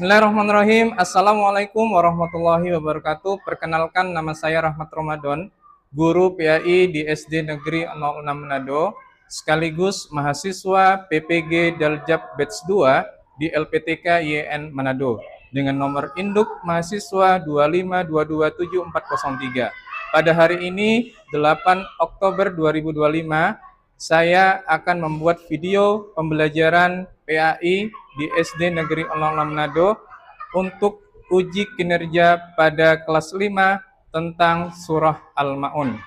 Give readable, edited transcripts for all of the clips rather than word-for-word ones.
Bismillahirrahmanirrahim. Assalamualaikum warahmatullahi wabarakatuh. Perkenalkan, nama saya Rahmat Ramadan, guru PAI di SD Negeri 06 Manado, sekaligus mahasiswa PPG Daljab Batch 2 di LPTK YN Manado dengan nomor induk mahasiswa 252274403. Pada hari ini 8 Oktober 2025, saya akan membuat video pembelajaran PAI di SD Negeri 06 Manado untuk uji kinerja pada kelas 5 tentang surah Al-Ma'un.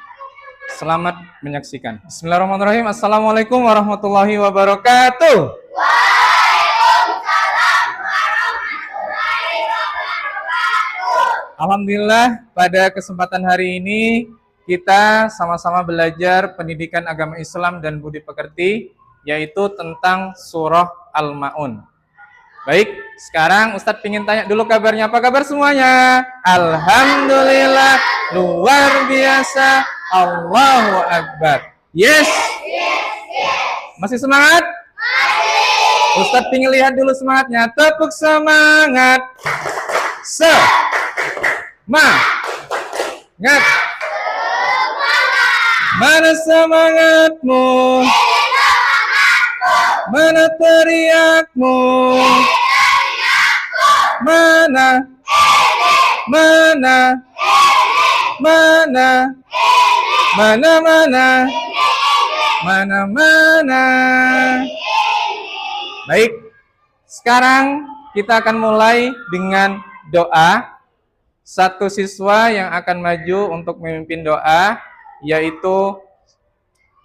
Selamat menyaksikan. Bismillahirrahmanirrahim. Assalamualaikum warahmatullahi wabarakatuh. Waalaikumsalam warahmatullahi wabarakatuh. Alhamdulillah, pada kesempatan hari ini kita sama-sama belajar pendidikan agama Islam dan budi pekerti, yaitu tentang surah Al-Ma'un. Baik, sekarang Ustadz ingin tanya dulu kabarnya. Apa kabar semuanya? Alhamdulillah, luar biasa, Allahu Akbar. Yes? Masih semangat? Masih. Ustadz ingin lihat dulu semangatnya. Tepuk semangat. Semangat. Mana semangatmu? Mana teriakmu? Mana? Mana? Mana? Mana? Mana? Baik, sekarang kita akan mulai dengan doa. Satu siswa yang akan maju untuk memimpin doa, yaitu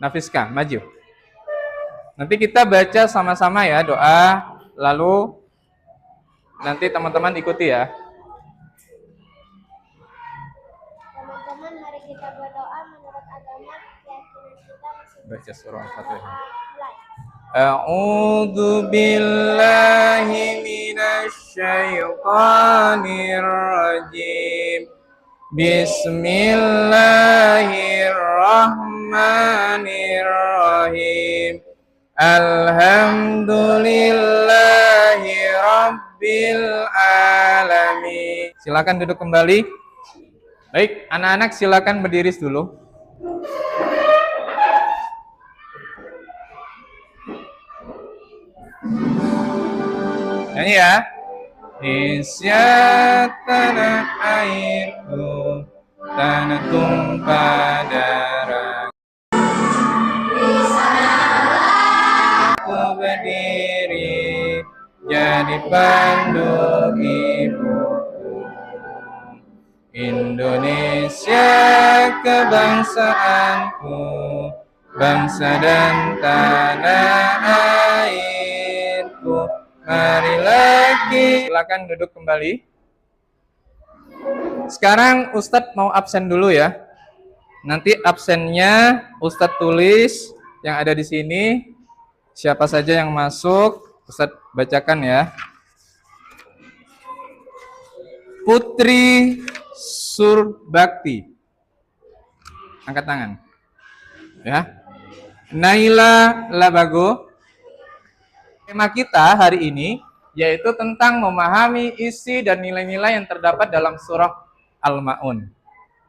Nafiska, maju. Nanti kita baca sama-sama ya doa, lalu nanti teman-teman ikuti ya. Teman-teman, mari kita berdoa menurut agama keyakinan kita masing-masing. Baca surah Al-Fatihah. Mulai. A'udzu billahi minasy syaithanir rajim. Bismillahirrahmanirrahim. Alhamdulillahi Rabbil Alamin. Silakan duduk kembali. Baik, anak-anak silakan berdiri dulu. Nyanyi ya. Isya tanah airku, tanah tumpah darah. Aku berdiri jadi pandu ibuku. Indonesia kebangsaanku, bangsa dan tanah airku. Mari lagi. Silakan duduk kembali. Sekarang Ustadz mau absen dulu ya. Nanti absennya Ustadz tulis yang ada di sini. Siapa saja yang masuk, Ustadz bacakan ya. Putri Surbakti. Angkat tangan. Ya. Naila Labago. Tema kita hari ini yaitu tentang memahami isi dan nilai-nilai yang terdapat dalam surah Al-Ma'un.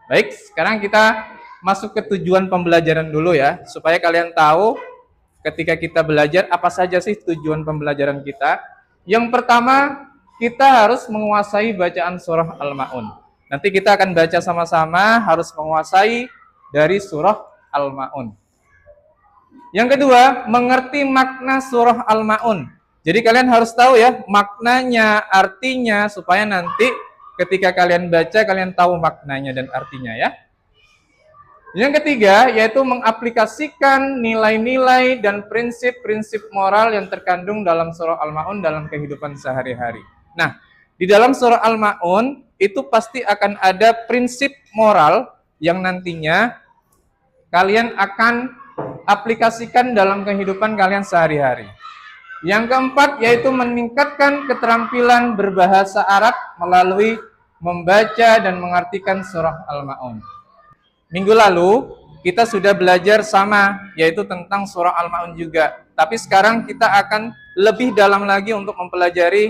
Baik, sekarang kita masuk ke tujuan pembelajaran dulu ya, supaya kalian tahu ketika kita belajar apa saja sih tujuan pembelajaran kita. Yang pertama, kita harus menguasai bacaan surah Al-Ma'un. Nanti kita akan baca sama-sama, harus menguasai dari surah Al-Ma'un. Yang kedua, mengerti makna surah Al-Ma'un. Jadi kalian harus tahu ya maknanya, artinya, supaya nanti ketika kalian baca, kalian tahu maknanya dan artinya ya. Yang ketiga, yaitu mengaplikasikan nilai-nilai dan prinsip-prinsip moral yang terkandung dalam surah Al-Ma'un dalam kehidupan sehari-hari. Nah, di dalam surah Al-Ma'un itu pasti akan ada prinsip moral yang nantinya kalian akan aplikasikan dalam kehidupan kalian sehari-hari. Yang keempat yaitu meningkatkan keterampilan berbahasa Arab melalui membaca dan mengartikan surah Al-Ma'un. Minggu lalu kita sudah belajar sama, yaitu tentang surah Al-Ma'un juga. Tapi sekarang kita akan lebih dalam lagi untuk mempelajari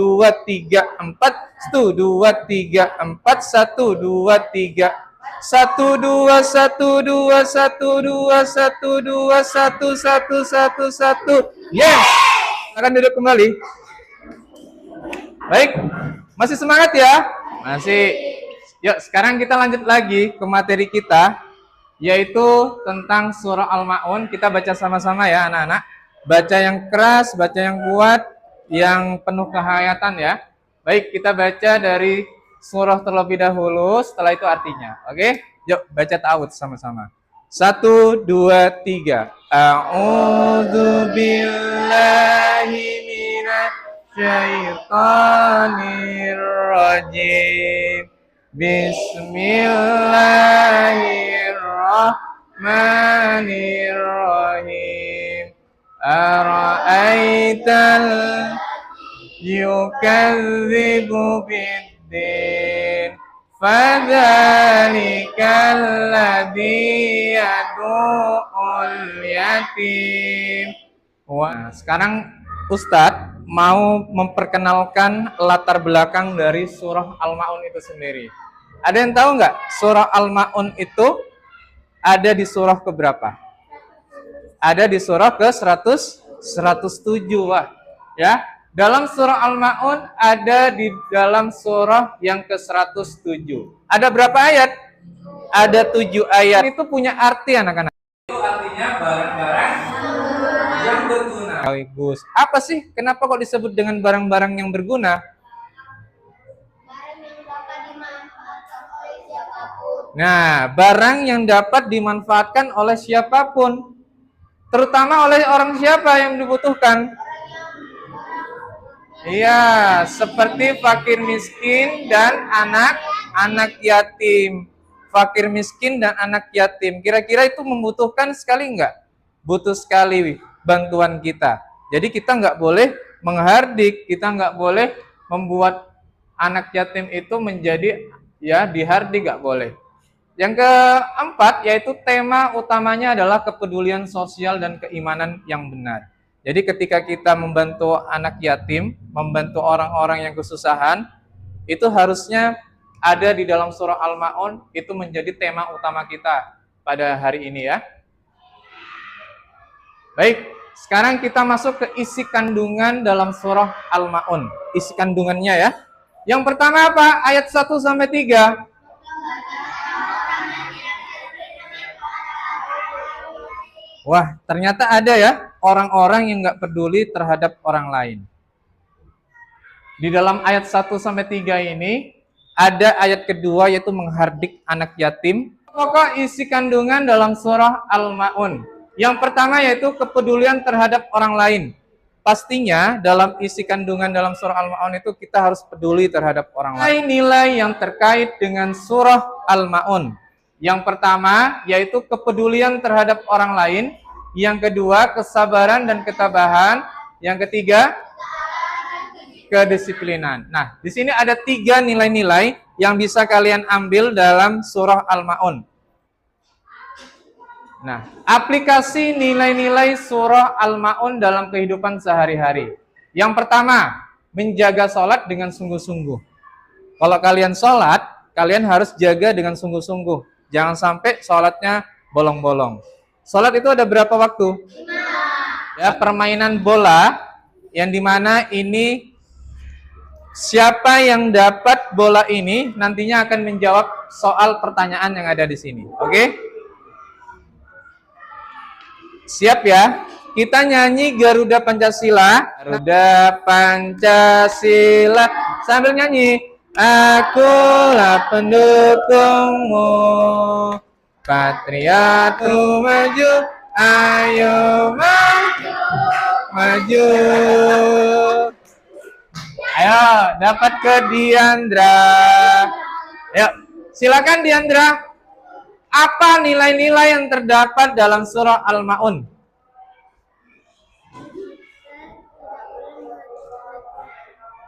2 3 4, 1 2 3 4, 1 2 3, 1 2 1 2 1 2 1 2 1 1 1 1. Yes. Silakan duduk kembali. Baik, masih semangat ya? Masih. Yuk, sekarang kita lanjut lagi ke materi kita, yaitu tentang surah Al-Ma'un. Kita baca sama-sama ya anak-anak. Baca yang keras, baca yang kuat, yang penuh kehayatan ya. Baik, kita baca dari surah terlebih dahulu, setelah itu artinya. Oke? Yuk, baca ta'awudz sama-sama. 1, 2, 3. A'udzu billahi minasy syaithanir rajim. Bismillahirrahmanirrahim. Ara'aital yukadzibu biddin, fadzalikal ladzi yad'ul yatim. Wah, sekarang Ustadz mau memperkenalkan latar belakang dari surah Al-Ma'un itu sendiri. Ada yang tahu nggak surah Al-Ma'un itu ada di surah keberapa? Ada di surah ke-107. Wah, ya. Dalam surah Al-Ma'un ada di dalam surah yang ke-107. Ada berapa ayat? Ada 7 ayat. Itu punya arti anak-anak. Itu artinya barang-barang yang berguna. Gus, apa sih? Kenapa kok disebut dengan barang-barang yang berguna? Nah, barang yang dapat dimanfaatkan oleh siapapun. Terutama oleh orang siapa yang dibutuhkan? Iya, seperti fakir miskin dan anak yatim. Fakir miskin dan anak yatim. Kira-kira itu membutuhkan sekali enggak? Butuh sekali bantuan kita. Jadi kita nggak boleh menghardik, kita nggak boleh membuat anak yatim itu menjadi ya dihardik, nggak boleh. Yang keempat yaitu tema utamanya adalah kepedulian sosial dan keimanan yang benar. Jadi ketika kita membantu anak yatim, membantu orang-orang yang kesusahan, itu harusnya ada di dalam surah Al-Ma'un, itu menjadi tema utama kita pada hari ini ya. Baik, sekarang kita masuk ke isi kandungan dalam surah Al-Ma'un. Isi kandungannya ya. Yang pertama apa? Ayat 1 sampai 3. Wah, ternyata ada ya orang-orang yang nggak peduli terhadap orang lain. Di dalam ayat 1 sampai 3 ini ada ayat kedua yaitu menghardik anak yatim. Pokok isi kandungan dalam surah Al-Ma'un. Yang pertama yaitu kepedulian terhadap orang lain. Pastinya dalam isi kandungan dalam surah Al-Ma'un itu kita harus peduli terhadap orang lain. Nilai yang terkait dengan surah Al-Ma'un. Yang pertama yaitu kepedulian terhadap orang lain. Yang kedua kesabaran dan ketabahan. Yang ketiga kedisiplinan. Nah, di sini ada 3 nilai-nilai yang bisa kalian ambil dalam surah Al-Ma'un. Nah, aplikasi nilai-nilai surah Al-Ma'un dalam kehidupan sehari-hari. Yang pertama, menjaga sholat dengan sungguh-sungguh. Kalau kalian sholat, kalian harus jaga dengan sungguh-sungguh. Jangan sampai sholatnya bolong-bolong. Sholat itu ada berapa waktu? 5. Ya, permainan bola yang dimana ini siapa yang dapat bola ini nantinya akan menjawab soal pertanyaan yang ada di sini. Oke? Siap ya? kita nyanyi Garuda Pancasila. Garuda Pancasila sambil nyanyi. Akulah pendukungmu, Patriotku maju, ayo maju, maju. Ayo, dapat ke Diandra. Ayo, silakan Diandra. Apa nilai-nilai yang terdapat dalam surah Al-Ma'un?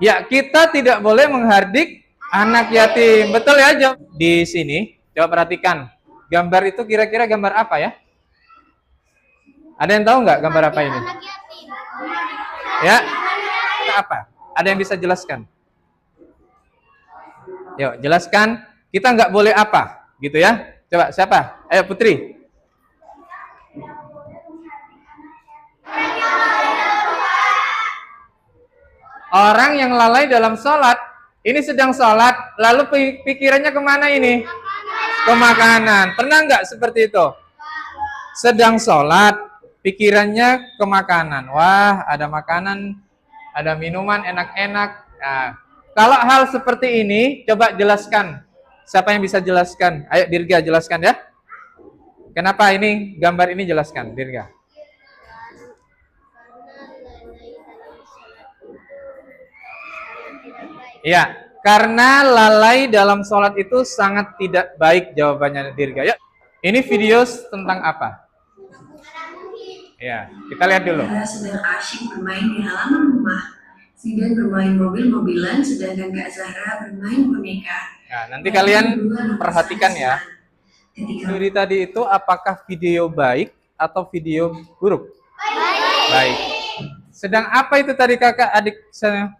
Ya, kita tidak boleh menghardik anak yatim. Betul ya, Jo? Di sini, coba perhatikan. Gambar itu kira-kira gambar apa ya? Ada yang tahu nggak gambar apa ini? Anak yatim. Ya, apa? Ada yang bisa jelaskan? Yuk, jelaskan. Kita nggak boleh apa, gitu ya? Coba, siapa? Ayo, Putri. Orang yang lalai dalam sholat, ini sedang sholat, lalu pikirannya kemana ini? Ke makanan. Pernah nggak seperti itu? Sedang sholat, pikirannya ke makanan. Wah, ada makanan, ada minuman enak-enak. Nah, kalau hal seperti ini, coba jelaskan. Siapa yang bisa jelaskan? Ayo, Dirga, jelaskan ya. Kenapa ini gambar ini jelaskan, Dirga? Iya, karena lalai dalam sholat itu sangat tidak baik, jawabannya Dirga. Yuk, ini video tentang apa? Ya, kita lihat dulu. Zahra sedang asyik bermain di halaman rumah. Zidan bermain mobil-mobilan, sedangkan Kak Zahra bermain boneka. Nah, nanti kalian perhatikan ya. Ketika Video tadi itu apakah video baik atau video buruk? Baik. Sedang apa itu tadi kakak adik saya?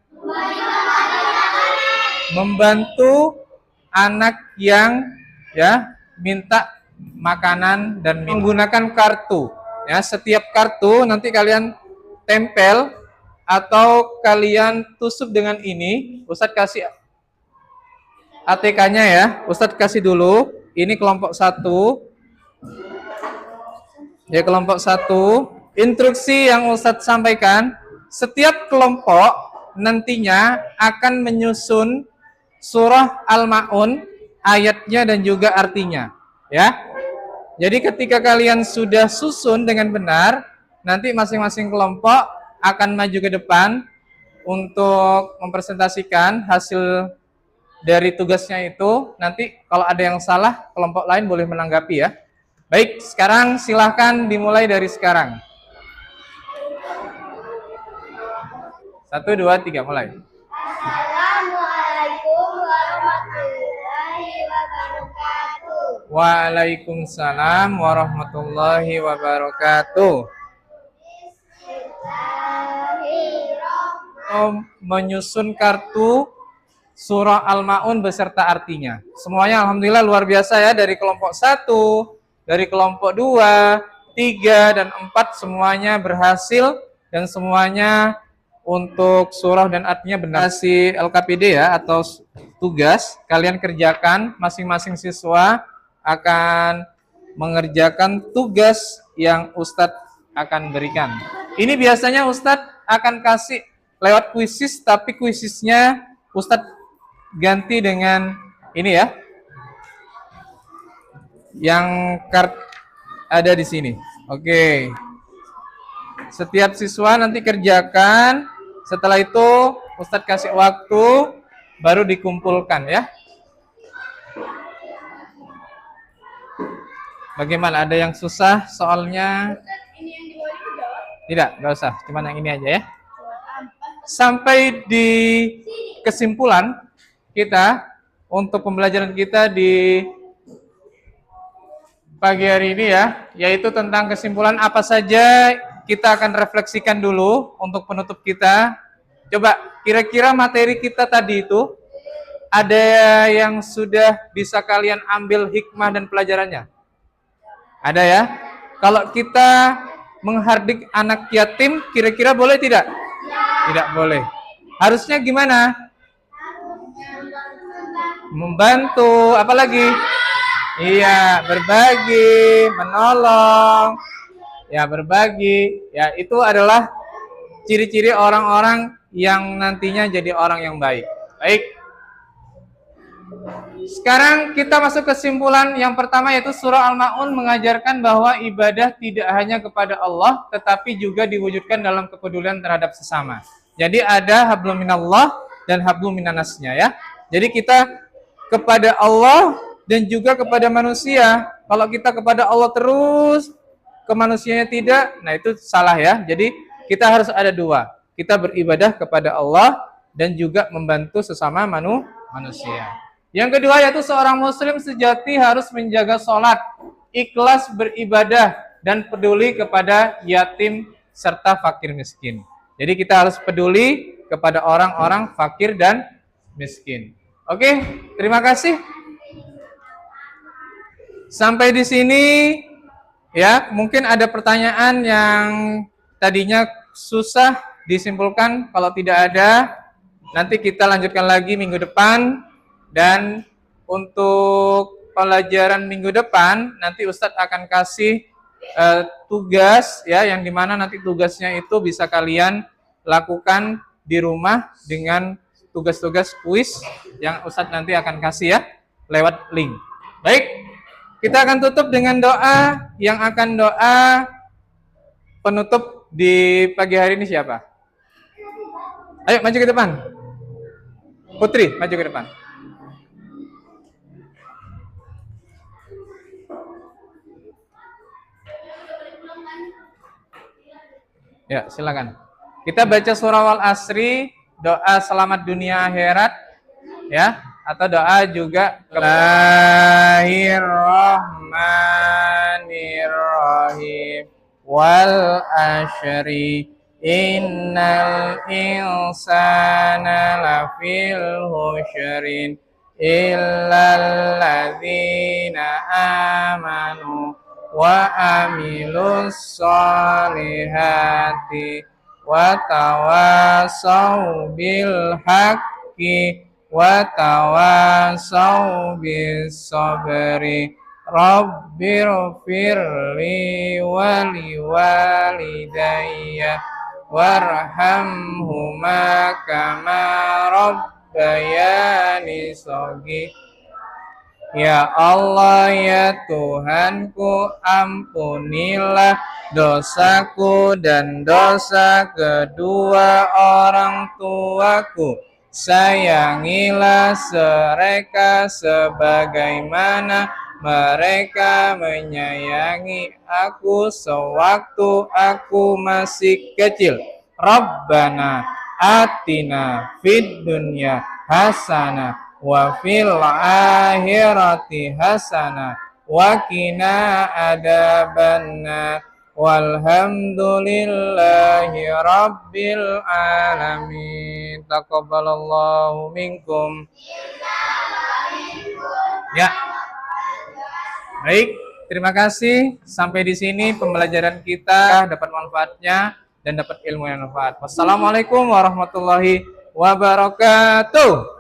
Membantu anak yang ya minta makanan dan menggunakan kartu. Ya, setiap kartu nanti kalian tempel atau kalian tusuk dengan ini. Ustadz kasih ATK-nya ya. Ustadz kasih dulu. Ini kelompok 1. Ya, kelompok 1. Instruksi yang Ustadz sampaikan, setiap kelompok nantinya akan menyusun surah Al-Ma'un, ayatnya dan juga artinya, ya. Jadi ketika kalian sudah susun dengan benar, nanti masing-masing kelompok akan maju ke depan untuk mempresentasikan hasil dari tugasnya itu. Nanti kalau ada yang salah, kelompok lain boleh menanggapi ya. Baik, sekarang silahkan dimulai dari sekarang. 1, 2, 3, mulai. Assalamualaikum warahmatullahi wabarakatuh. Waalaikumsalam warahmatullahi wabarakatuh. Menyusun kartu surah Al-Ma'un beserta artinya. Semuanya alhamdulillah luar biasa ya, dari kelompok 1, dari kelompok 2, 3 dan 4 semuanya berhasil dan semuanya untuk surah dan artinya benar. Si LKPD ya atau tugas kalian kerjakan, masing-masing siswa akan mengerjakan tugas yang Ustadz akan berikan. Ini biasanya Ustadz akan kasih lewat kuisis, tapi kuisisnya Ustadz ganti dengan ini ya, yang ada di sini. Oke. Setiap siswa nanti kerjakan. Setelah itu Ustadz kasih waktu, baru dikumpulkan ya. Bagaimana? Ada yang susah soalnya? Tidak, nggak usah. Cuman yang ini aja ya. Sampai di kesimpulan kita untuk pembelajaran kita di pagi hari ini ya, yaitu tentang kesimpulan apa saja kita akan refleksikan dulu untuk penutup kita. Coba kira-kira materi kita tadi itu ada yang sudah bisa kalian ambil hikmah dan pelajarannya? Ada ya? Kalau kita menghardik anak yatim, kira-kira boleh tidak? Tidak boleh. Harusnya gimana? Membantu, apalagi? Iya, berbagi, menolong. ya berbagi, ya itu adalah ciri-ciri orang-orang yang nantinya jadi orang yang baik. Baik. Sekarang kita masuk kesimpulan yang pertama, yaitu surah Al-Ma'un mengajarkan bahwa ibadah tidak hanya kepada Allah, tetapi juga diwujudkan dalam kepedulian terhadap sesama. Jadi ada hablum minallah dan hablum minannasnya ya. Jadi kita kepada Allah dan juga kepada manusia. Kalau kita kepada Allah terus, ke manusianya tidak, nah itu salah ya. Jadi kita harus ada dua. Kita beribadah kepada Allah dan juga membantu sesama manusia. Yang kedua yaitu seorang muslim sejati harus menjaga sholat, ikhlas beribadah, dan peduli kepada yatim serta fakir miskin. Jadi kita harus peduli kepada orang-orang fakir dan miskin. Oke, terima kasih. Sampai di sini ya, mungkin ada pertanyaan yang tadinya susah disimpulkan. Kalau tidak ada, nanti kita lanjutkan lagi minggu depan. Dan untuk pelajaran minggu depan nanti Ustadz akan kasih tugas ya, yang dimana nanti tugasnya itu bisa kalian lakukan di rumah dengan tugas-tugas kuis yang Ustadz nanti akan kasih ya lewat link. Baik, kita akan tutup dengan doa. Yang akan doa penutup di pagi hari ini siapa? Ayo maju ke depan. Putri, maju ke depan. Ya, silakan. Kita baca surah Wal Asri, doa selamat dunia akhirat, ya, atau doa juga Bismillahirrahmanirrahim. Wal Asri, innal insana lafil husrin illal ladzina amanu wa amilus solihati wa tawasau bil haqqi wa tawasau bis sabri Rabbirfirli wa liwalidayya warhamhuma kama rabbayani shaghira. Ya Allah, ya Tuhanku, ampunilah dosaku dan dosa kedua orang tuaku. Sayangilah mereka sebagaimana mereka menyayangi aku sewaktu aku masih kecil. Rabbana atina fid dunya hasanah wa fil akhirati hasanah wa qina adzabannar walhamdulillahi rabbil alamin. Taqabbalallahu minkum. Ya. Baik, terima kasih. Sampai di sini pembelajaran kita dapat manfaatnya dan dapat ilmu yang manfaat. Wassalamualaikum warahmatullahi wabarakatuh.